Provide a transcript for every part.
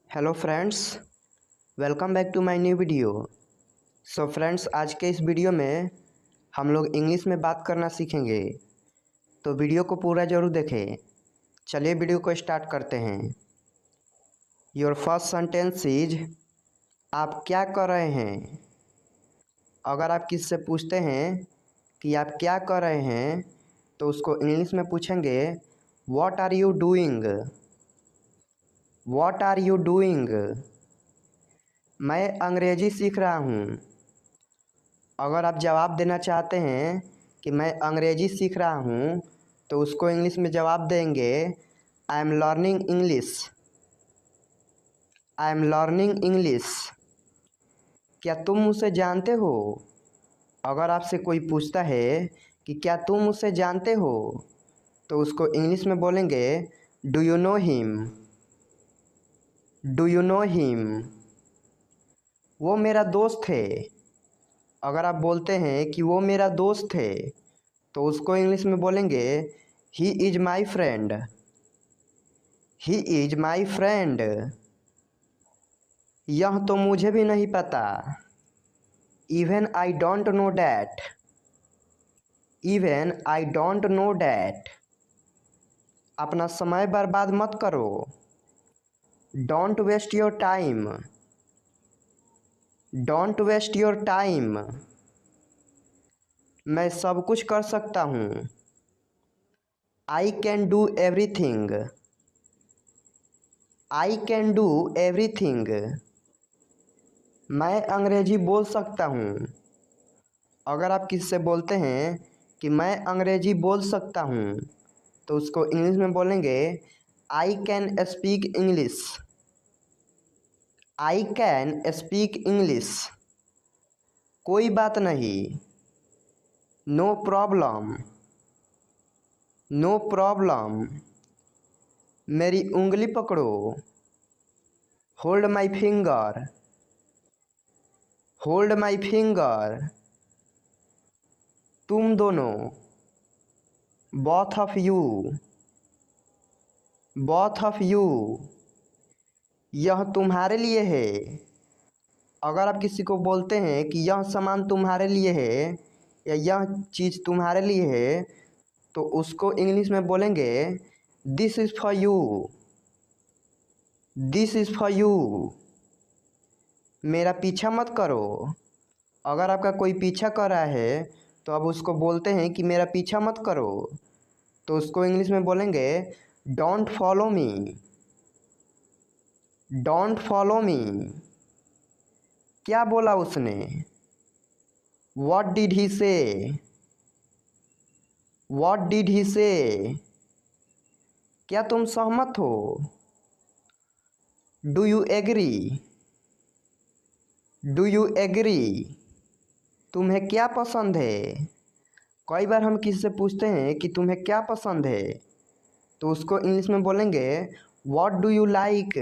Hello friends, welcome back to my new video. So friends, आज के इस video में हम लोग इंग्लिश में बात करना सीखेंगे, तो वीडियो को पूरा ज़रूर देखें। चलिए वीडियो को स्टार्ट करते हैं। योर फर्स्ट सेंटेंस इज, आप क्या कर रहे हैं। अगर आप किसी से पूछते हैं कि आप क्या कर रहे हैं, तो उसको इंग्लिश में पूछेंगे what are you doing. What are you doing. मैं अंग्रेजी सीख रहा हूँ। अगर आप जवाब देना चाहते हैं कि मैं अंग्रेजी सीख रहा हूँ, तो उसको इंग्लिश में जवाब देंगे I am learning English. I am learning English. क्या तुम मुझसे जानते हो। अगर आपसे कोई पूछता है कि क्या तुम मुझसे जानते हो, तो उसको इंग्लिश में बोलेंगे do you know him. Do you know him. वो मेरा दोस्त है। अगर आप बोलते हैं कि वो मेरा दोस्त है, तो उसको इंग्लिश में बोलेंगे he is my friend. He is my friend. यह तो मुझे भी नहीं पता। Even I don't know that. Even I don't know that. अपना समय बर्बाद मत करो। Don't waste your time. Don't waste your time. मैं सब कुछ कर सकता हूँ। I can do everything. I can do everything. मैं अंग्रेजी बोल सकता हूँ। अगर आप किसी से बोलते हैं कि मैं अंग्रेजी बोल सकता हूँ, तो उसको इंग्लिश में बोलेंगे I can speak English. I can speak English. कोई बात नहीं। No problem. No problem. मेरी उंगली पकड़ो। Hold my finger. Hold my finger. तुम दोनों। Both of you. Both of you. यह तुम्हारे लिए है। अगर आप किसी को बोलते हैं कि यह सामान तुम्हारे लिए है या यह चीज़ तुम्हारे लिए है, तो उसको इंग्लिश में बोलेंगे this is for you. This is for you. मेरा पीछा मत करो। अगर आपका कोई पीछा कर रहा है, तो आप उसको बोलते हैं कि मेरा पीछा मत करो, तो उसको इंग्लिश में बोलेंगे don't follow me. Don't follow me. क्या बोला उसने। व्हाट डिड ही से। व्हाट डिड ही से। क्या तुम सहमत हो। Do you agree. Do you agree. तुम्हें क्या पसंद है। कई बार हम किसी से पूछते हैं कि तुम्हें क्या पसंद है, तो उसको इंग्लिश में बोलेंगे what do you like.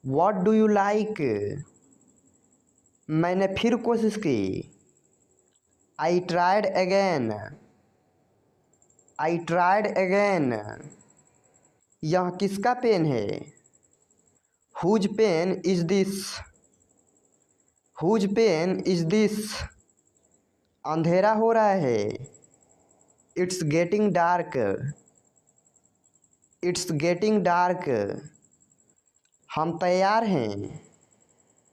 What do you like. मैंने फिर कोशिश की। I tried again. I tried again. यह किसका पेन है। Whose pen is this. Whose pen is this. अंधेरा हो रहा है। It's getting dark. It's getting dark. हम तैयार हैं।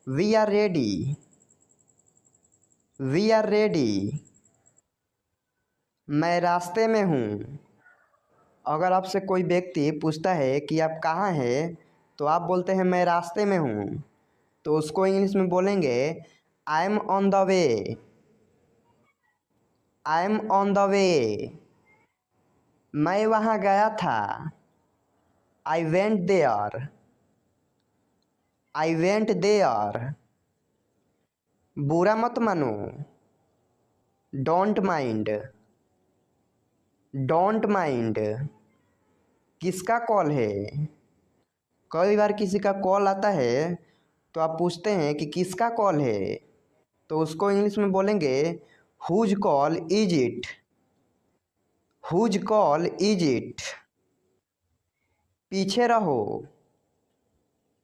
We are ready. We are ready. मैं रास्ते में हूँ। अगर आपसे कोई व्यक्ति पूछता है कि आप कहाँ हैं, तो आप बोलते हैं मैं रास्ते में हूँ, तो उसको इंग्लिश में बोलेंगे I am on the way. I am on the way. मैं वहाँ गया था। I went there. I went there. बुरा मत मानो। Don't mind. Don't mind. किसका कॉल है। कई बार किसी का कॉल आता है, तो आप पूछते हैं कि किसका कॉल है, तो उसको इंग्लिश में बोलेंगे whose call is it. Whose call is it. पीछे रहो।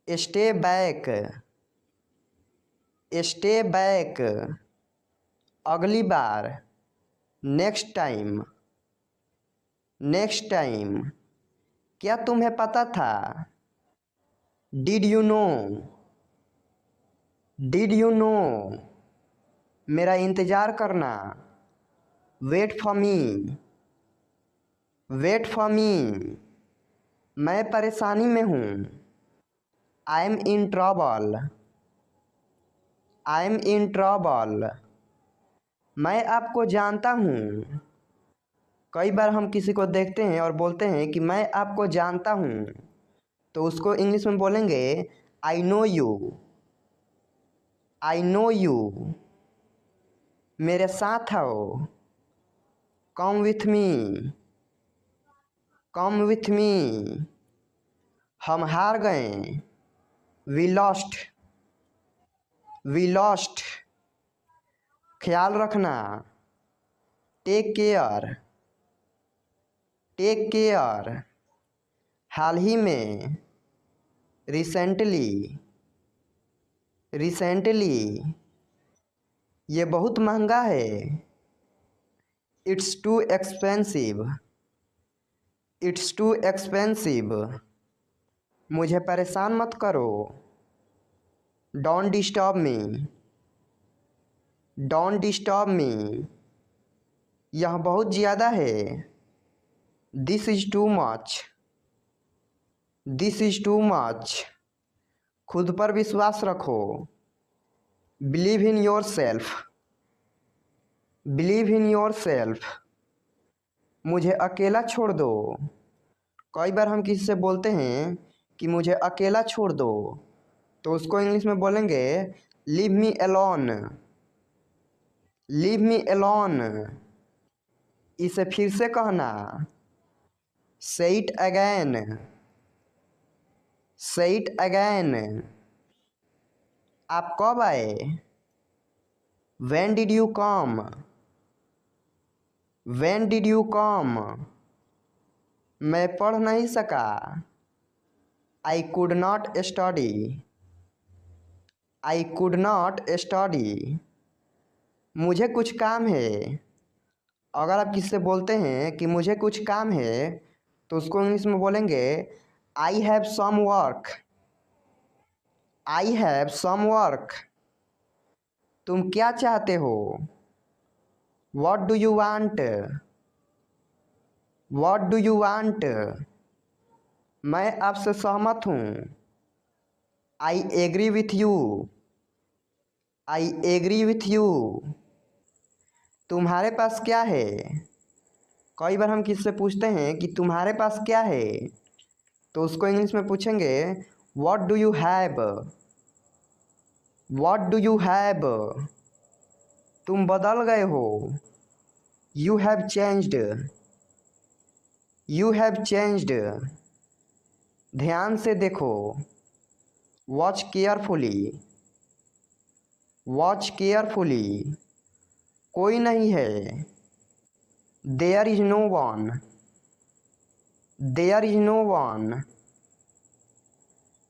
स्टे बैक, स्टे बैक, अगली बार, नेक्स्ट टाइम, नेक्स्ट टाइम, क्या तुम्हें पता था, did you know, did you know, मेरा इंतज़ार करना, wait for me, wait for me, मैं परेशानी में हूँ, I am in trouble, I am in trouble, मैं आपको जानता हूँ। कई बार हम किसी को देखते हैं और बोलते हैं कि मैं आपको जानता हूँ, तो उसको इंग्लिश में बोलेंगे I know you, I know you, मेरे साथ आओ, come with me, come with me, हम हार गए, वी लॉस्ट, वी लॉस्ट, ख्याल रखना, टेक केयर, टेक केयर, हाल ही में, रिसेंटली, रिसेंटली, ये बहुत महंगा है, it's too expensive, it's too expensive, मुझे परेशान मत करो, don't disturb me, don't disturb me, यह बहुत ज़्यादा है, this is too much, this is too much, खुद पर विश्वास रखो, believe in your self, believe in your self, मुझे अकेला छोड़ दो। कई बार हम किसी से बोलते हैं कि मुझे अकेला छोड़ दो, तो उसको इंग्लिश में बोलेंगे leave me alone, leave me alone, इसे फिर से कहना, say it again, say it again, आप कब आए, when did you come, when did you come, मैं पढ़ नहीं सका, I could not study, I could not study, मुझे कुछ काम है। अगर आप किसी से बोलते हैं कि मुझे कुछ काम है, तो उसको इंग्लिश में बोलेंगे I have some work, I have some work, तुम क्या चाहते हो, what do you want, what do you want, मैं आपसे सहमत हूँ, I agree with you, I agree with you, तुम्हारे पास क्या है। कई बार हम किसी से पूछते हैं कि तुम्हारे पास क्या है, तो उसको इंग्लिश में पूछेंगे what do you have, what do you have, तुम बदल गए हो, you have changed, you have changed, ध्यान से देखो, वॉच केयरफुली, वॉच केयरफुली, कोई नहीं है, there is no one, there is no one,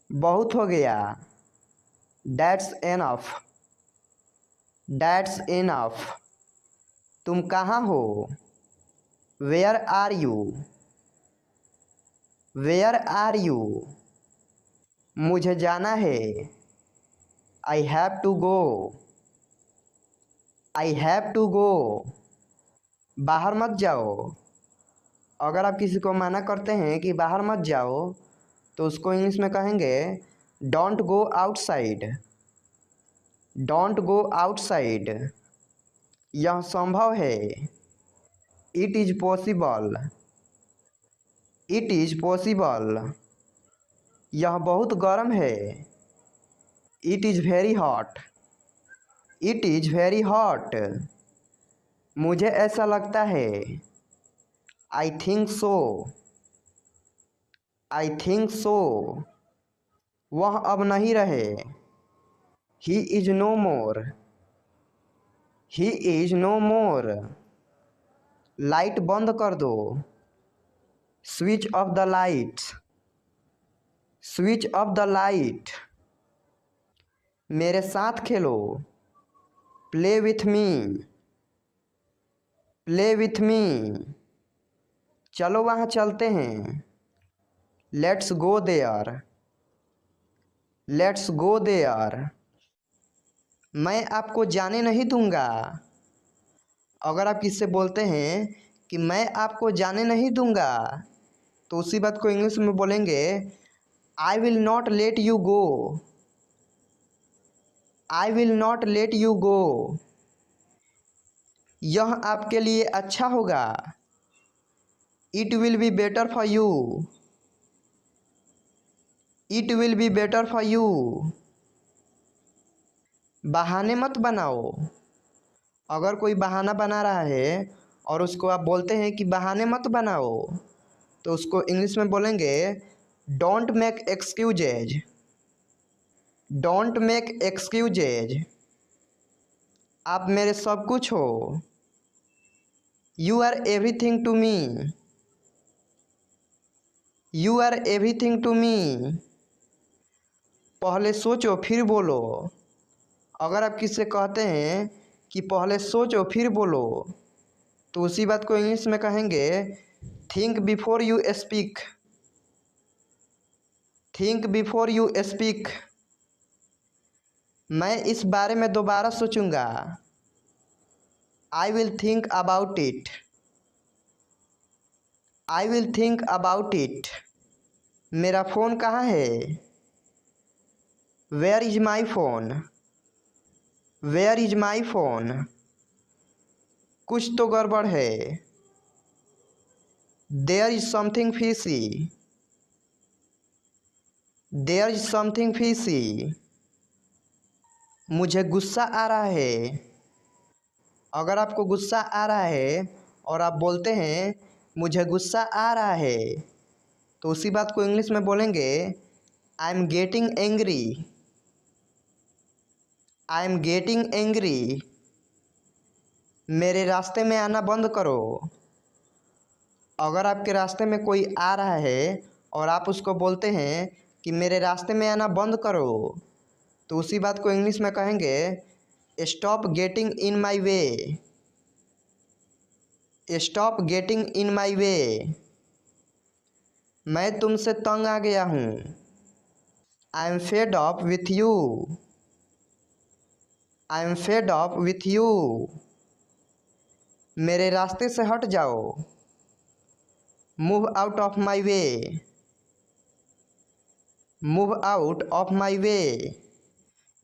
बहुत हो गया, दैट्स एनफ, दैट्स एनफ, तुम कहाँ हो, where are you, where are you, मुझे जाना है, I have to go, I have to go, बाहर मत जाओ। अगर आप किसी को मना करते हैं कि बाहर मत जाओ, तो उसको इंग्लिश में कहेंगे don't go outside, don't go outside, यह संभव है, it is possible, it is possible, यह बहुत गर्म है, it is very hot, it is very hot, मुझे ऐसा लगता है, I think so, I think so, वह अब नहीं रहे, he is no more, he is no more, light बंद कर दो, switch off the lights, switch off the light. मेरे साथ खेलो। Play with me. Play with me. चलो वहाँ चलते हैं। Let's go there. Let's go there. मैं आपको जाने नहीं दूंगा। अगर आप किससे बोलते हैं कि मैं आपको जाने नहीं दूंगा, तो उसी बात को इंग्लिश में बोलेंगे I will not let you go. I will not let you go. यह आपके लिए अच्छा होगा। It will be better for you. It will be better for you. बहाने मत बनाओ। अगर कोई बहाना बना रहा है और उसको आप बोलते हैं कि बहाने मत बनाओ, तो उसको इंग्लिश में बोलेंगे don't make excuses. Don't make excuses. आप मेरे सब कुछ हो। You are everything to me. You are everything to me. पहले सोचो फिर बोलो। अगर आप किससे कहते हैं कि पहले सोचो फिर बोलो, तो उसी बात को इंग्लिश में कहेंगे think before you speak. Think before you speak. मैं इस बारे में दोबारा सोचूंगा। I will think about it. I will think about it. मेरा फ़ोन कहाँ है? Where is my phone? Where is my phone? कुछ तो गड़बड़ है। There is something fishy. There is something fishy. मुझे गुस्सा आ रहा है। अगर आपको गुस्सा आ रहा है और आप बोलते हैं मुझे गुस्सा आ रहा है, तो उसी बात को इंग्लिश में बोलेंगे I am getting angry. I am getting angry. मेरे रास्ते में आना बंद करो। अगर आपके रास्ते में कोई आ रहा है और आप उसको बोलते हैं कि मेरे रास्ते में आना बंद करो, तो उसी बात को इंग्लिश में कहेंगे stop getting in my way. Stop getting in my way. मैं तुमसे तंग आ गया हूँ। I am fed up with you. I am fed up with you. मेरे रास्ते से हट जाओ। Move out of my way. Move out of my way.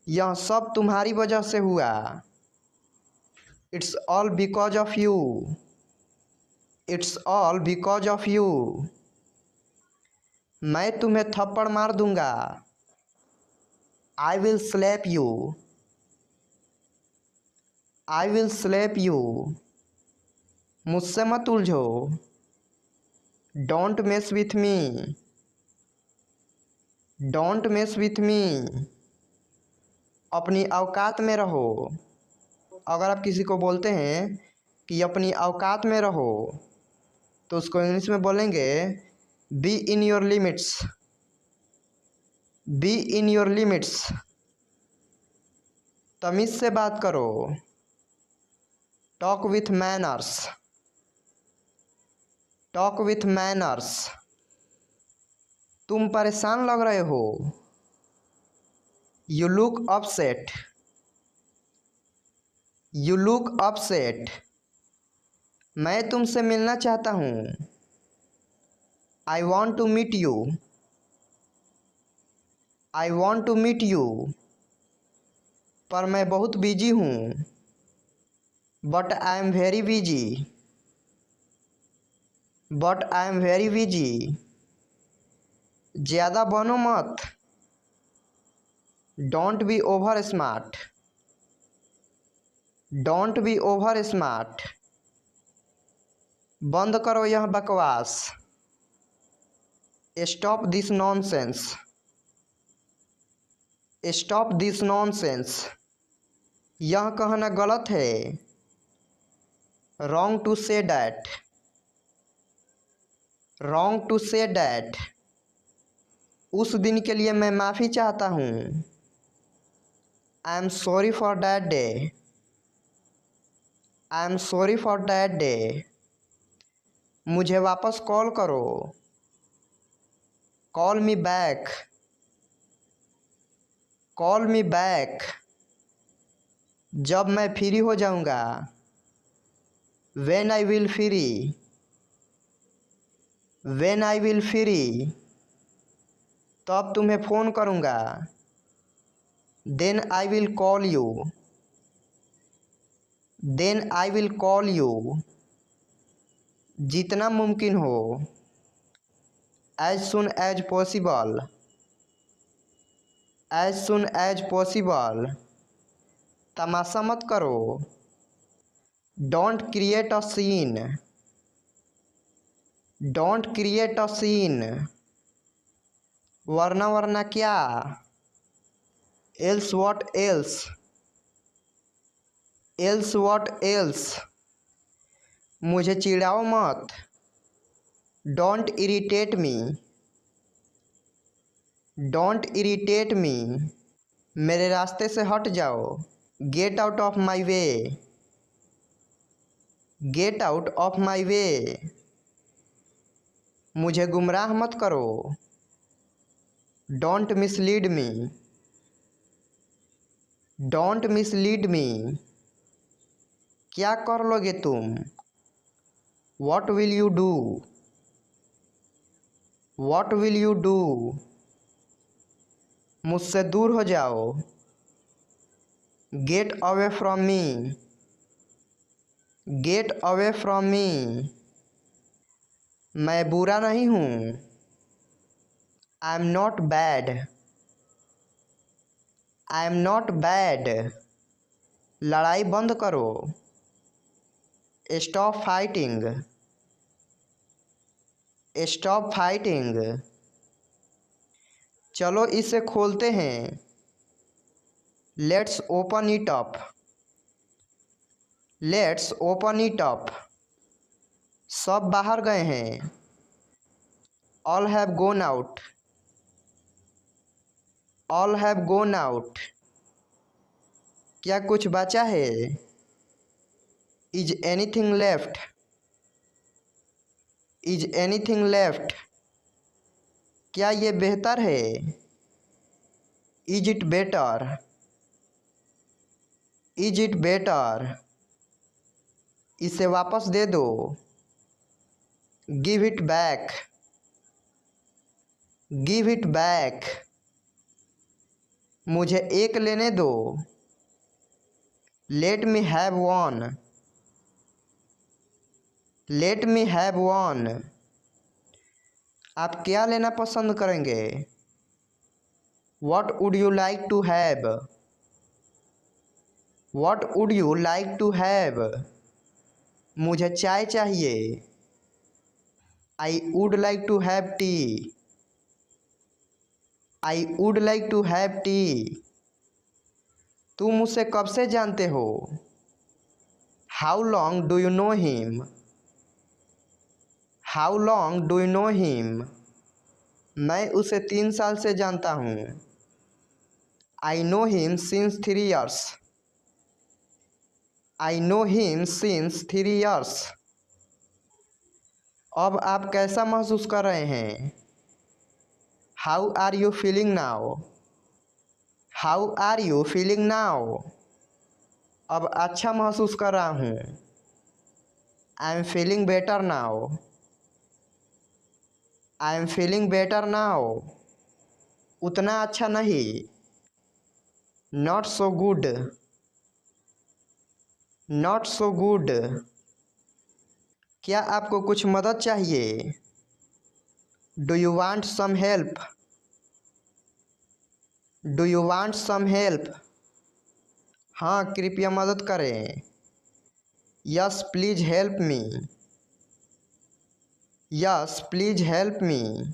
यह सब तुम्हारी वजह से हुआ। It's all because of you. It's all because of you. मैं तुम्हें थप्पड़ मार दूंगा। I will slap you. I will slap you. मुझसे मत उलझो। Don't mess with me. Don't mess with me. अपनी औकात में रहो। अगर आप किसी को बोलते हैं कि अपनी औकात में रहो, तो उसको इंग्लिश में बोलेंगे be in your limits. Be in your limits. तमीज़ से बात करो। Talk with manners. Talk with manners. तुम परेशान लग रहे हो। You look upset. You look upset. मैं तुमसे मिलना चाहता हूँ। I want to meet you. I want to meet you. पर मैं बहुत बिजी हूँ। But I am very busy. But I am very busy. ज़्यादा बनो मत। Don't be over smart. Don't be over smart. बंद करो यह बकवास। Stop this nonsense. Stop this nonsense. यह कहना गलत है। Wrong to say that. Wrong to say that. उस दिन के लिए मैं माफ़ी चाहता हूँ। I am sorry for that day. I am sorry for that day. मुझे वापस कॉल करो। Call me back. Call me back. जब मैं फ्री हो जाऊँगा। When I will free. When I will free. तब तुम्हें फ़ोन करूँगा। Then I will call you. Then I will call you. जितना मुमकिन हो। As soon as possible. As soon as possible. तमाशा मत करो। Don't create a scene. Don't create a scene. वरना वरना क्या। Else what else. Else what else. मुझे चिढ़ाओ मत। Don't irritate me. Don't irritate me. मेरे रास्ते से हट जाओ। Get out of my way. Get out of my way. मुझे गुमराह मत करो। Don't mislead me. Don't mislead me. क्या कर लोगे तुम। What will you do. What will you do. मुझसे दूर हो जाओ। Get away from me. Get away from me. मैं बुरा नहीं हूँ। I am not bad. I am not bad. लड़ाई बंद करो। Stop fighting. Stop fighting. चलो इसे खोलते हैं। Let's open it up. Let's open it up. सब बाहर गए हैं। All have gone out. All have gone out. क्या कुछ बचा है। Is anything left. Is anything left. क्या ये बेहतर है। Is it better. Is it better. इसे वापस दे दो। Give it back. Give it back. मुझे एक लेने दो। Let me have one. Let me have one. आप क्या लेना पसंद करेंगे। What would you like to have. What would you like to have. मुझे चाय चाहिए। I would like to have tea. I would like to have tea. तुम उसे कब से जानते हो। How long do you know him. How long do you know him. मैं उसे 3 साल से जानता हूँ। I know him since 3 years। I know him since 3 years। अब आप कैसा महसूस कर रहे हैं। How are you feeling now. How are you feeling now. अब अच्छा महसूस कर रहा हूँ। I am feeling better now. I am feeling better now. उतना अच्छा नहीं। Not so good. Not so good. क्या आपको कुछ मदद चाहिए। Do you want some help. Do you want some help. हाँ कृपया मदद करें। Yes please help me. Yes please help me.